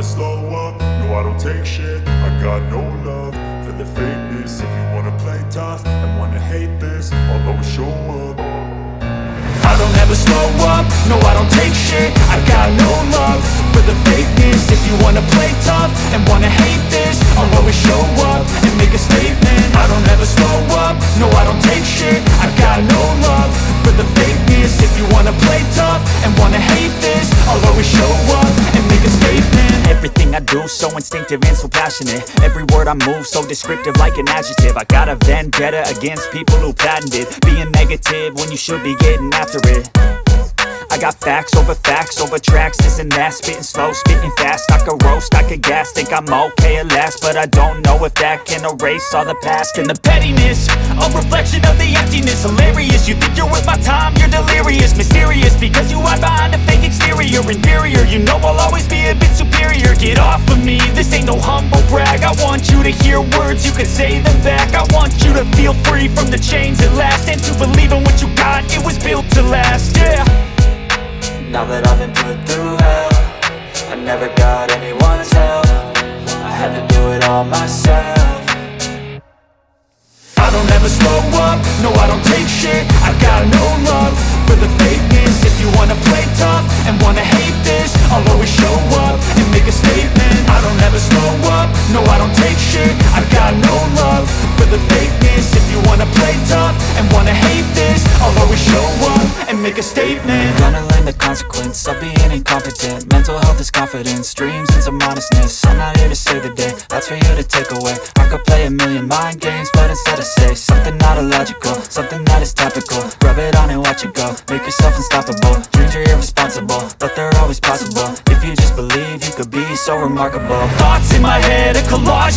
slow up, no I don't take shit. I got no love for the fakeness. If you wanna play tough and wanna hate this, I'll always show up. I don't ever slow up, no I don't take shit. I got no love for the fakeness. If you wanna play tough and wanna hate this, I'll always show up and make a statement. I don't ever slow up, no I don't take shit. I got no love for the fakeness. If you wanna play tough and wanna hate this, I'll always show up and make a statement. Everything I do so instinctive and so passionate. Every word I move so descriptive like an adjective. I got a vendetta against people who patented being negative when you should be getting after it. I got facts over tracks, this and that. Spitting slow, spitting fast, I could roast, I could gas. Think I'm okay at last, but I don't know if that can erase all the past. And the pettiness, a reflection of the emptiness. Hilarious, you think you're worth my time, you're delirious. Mysterious, because you hide behind a fake exterior. Inferior, you know I'll always be a bit superior. Get off of me, this ain't no humble brag. I want you to hear words, you can say them back. I want you to feel free from the chains at last, and to believe in what you got, it was built to last, yeah. Now that I've been put through hell, I never got anyone's help. I had to do it all myself. I don't ever slow up, no I don't take shit. I got no love for the fakeness. If you wanna play tough and wanna hate this, I'll always show up and make a statement. I don't ever slow up, no I don't take shit. I got no love for the fakeness. If you wanna play tough and wanna hate this, I'll always show up and make a statement. Gonna learn the consequence of being incompetent. Mental health is confidence, dreams and some honestness. I'm not here to save the day, that's for you to take away. I could play a million mind games, but instead I say something not illogical, something that is topical. Rub it on and watch it go, make yourself unstoppable. Dreams are irresponsible, but they're always possible. If you just believe, you could be so remarkable. Thoughts in my head, a collage